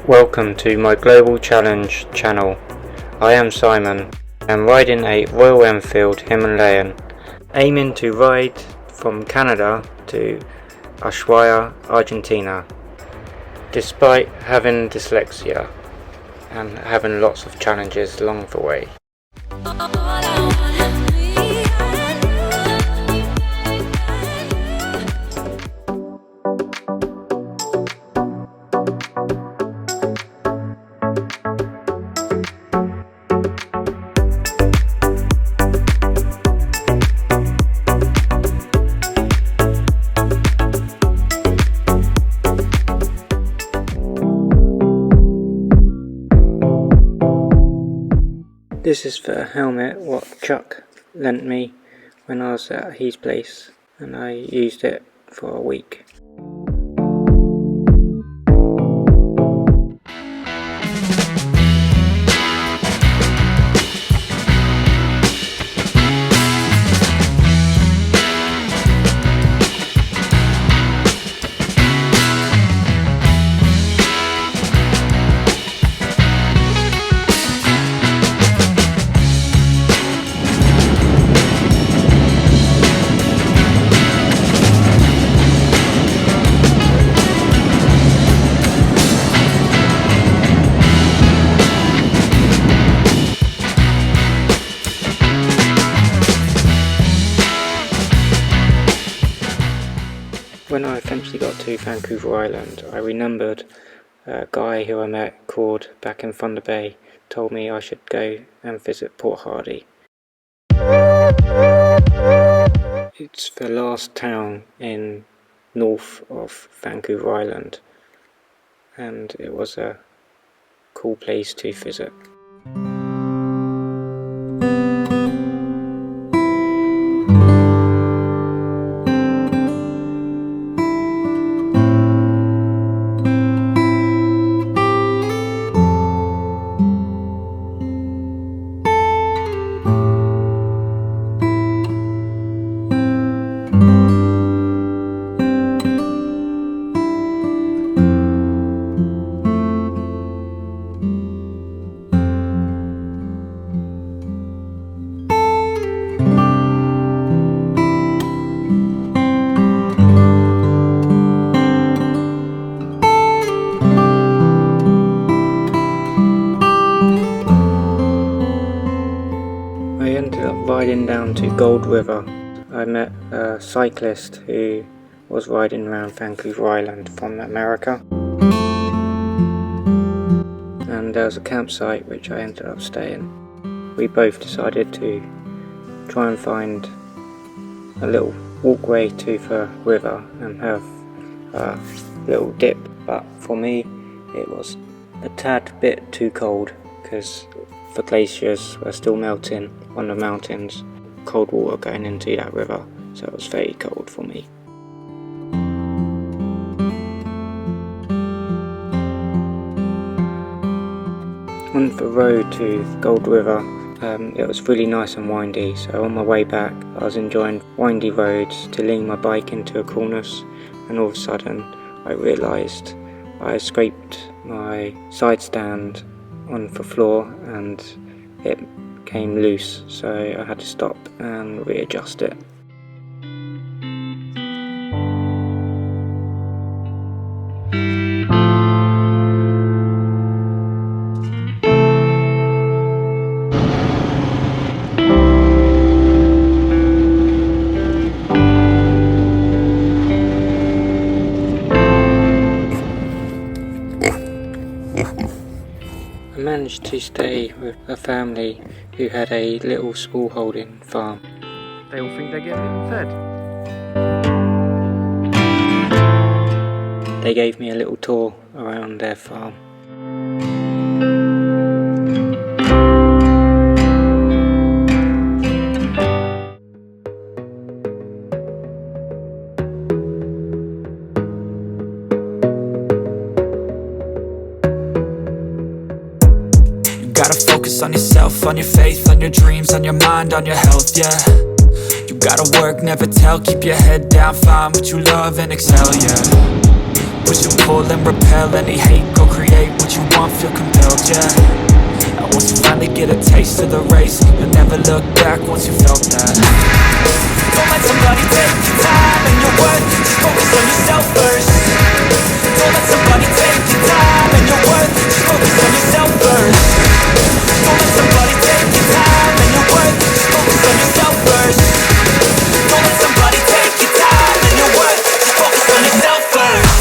Welcome to my Global Challenge channel. I am Simon. I'm riding a Royal Enfield Himalayan, aiming to ride from Canada to Ushuaia, Argentina, despite having dyslexia and having lots of challenges along the way. This is the helmet what Chuck lent me when I was at his place, and I used it for a week. When I eventually got to Vancouver Island, I remembered a guy who I met called back in Thunder Bay told me I should go and visit Port Hardy. It's the last town in north of Vancouver Island, and it was a cool place to visit. I ended up riding down to Gold River. I met a cyclist who was riding around Vancouver Island from America, and there was a campsite which I ended up staying. We both decided to try and find a little walkway to the river and have a little dip, but for me it was a tad bit too cold because the glaciers were still melting on the mountains, cold water going into that river, so it was very cold for me. On the road to Gold River, it was really nice and windy, so on my way back I was enjoying windy roads to lean my bike into a cornice, and all of a sudden I realised I scraped my side stand on the floor and it came loose, so I had to stop and readjust it. I managed to stay with a family who had a little smallholding farm. They all think they're getting fed. They gave me a little tour around their farm. Gotta focus on yourself, on your faith, on your dreams, on your mind, on your health, yeah. You gotta work, never tell, keep your head down, find what you love and excel, yeah. Push and pull and repel any hate. Go create what you want, feel compelled, yeah. And once you finally get a taste of the race, you'll never look back once you felt that. Don't let somebody take your time and your worth. Just focus on yourself first. Don't let somebody take your time and your worth. Just focus on yourself first. Don't let somebody take your time and your worth. Just focus on yourself first. Don't let somebody take your time and your worth. Just focus on yourself first.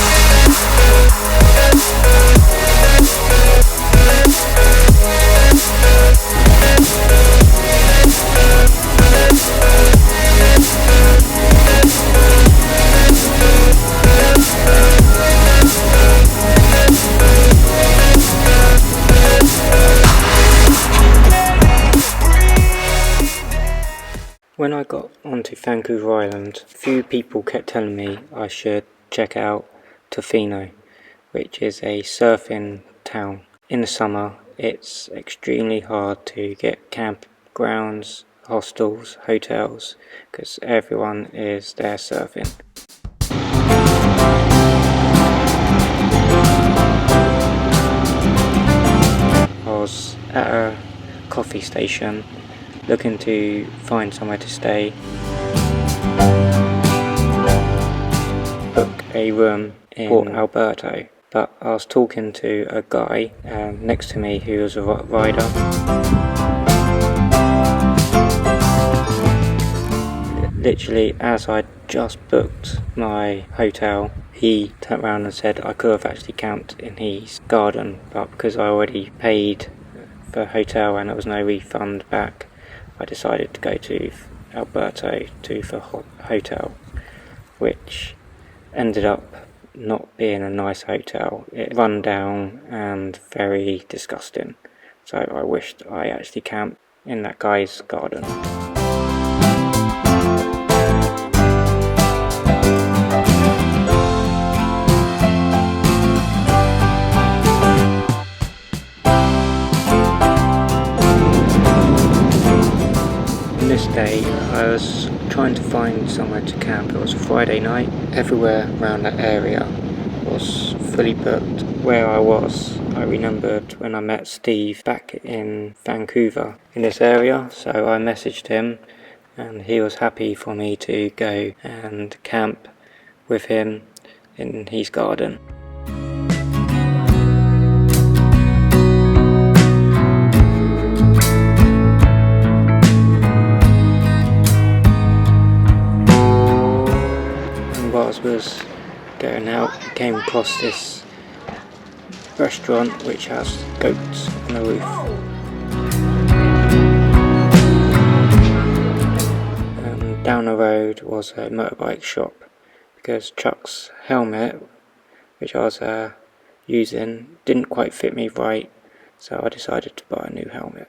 When I got onto Vancouver Island, a few people kept telling me I should check out Tofino, which is a surfing town. In the summer, it's extremely hard to get campgrounds, hostels, hotels, because everyone is there surfing. I was at a coffee station looking to find somewhere to stay, book a room in Port Alberto, but I was talking to a guy next to me who was a rider. Literally, as I just booked my hotel, he turned around and said I could have actually camped in his garden, but because I already paid for a hotel and there was no refund back, I decided to go to Alberto for hotel, which ended up not being a nice hotel. It run down and very disgusting, so I wished I actually camped in that guy's garden. This day I was trying to find somewhere to camp. It was a Friday night. Everywhere around that area was fully booked. Where I was, I remembered when I met Steve back in Vancouver in this area, so I messaged him and he was happy for me to go and camp with him in his garden. Whilst I was going out, I came across this restaurant which has goats on the roof. And down the road was a motorbike shop, because Chuck's helmet, which I was using, didn't quite fit me right, so I decided to buy a new helmet.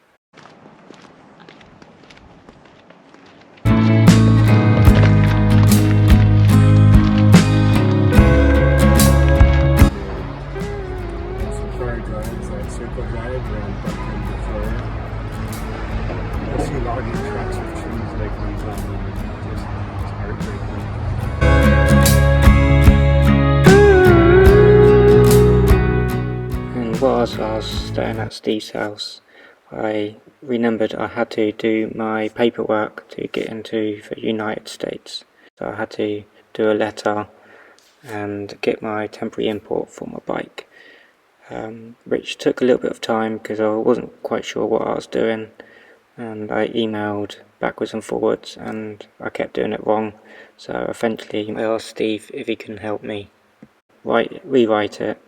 And whilst I was staying at Steve's house, I remembered I had to do my paperwork to get into the United States. So I had to do a letter and get my temporary import for my bike, which took a little bit of time because I wasn't quite sure what I was doing, and I emailed backwards and forwards and I kept doing it wrong. So eventually I asked Steve if he can help me rewrite it,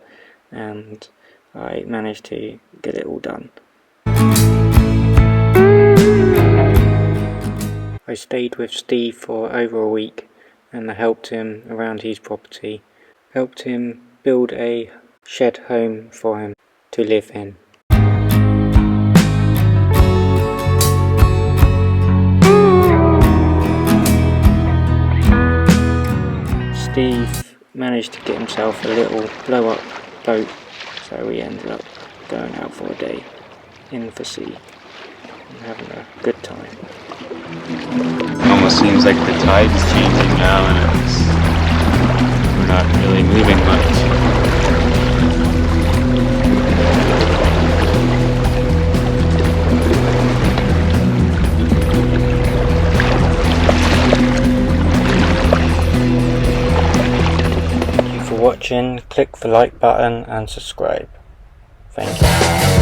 and I managed to get it all done. I stayed with Steve for over a week and I helped him around his property, helped him build a shed home for him to live in. Steve managed to get himself a little blow-up boat, so we ended up going out for a day in the sea and having a good time. It almost seems like the tide's changing now and we're not really moving much. watching, click the like button and subscribe. Thank you.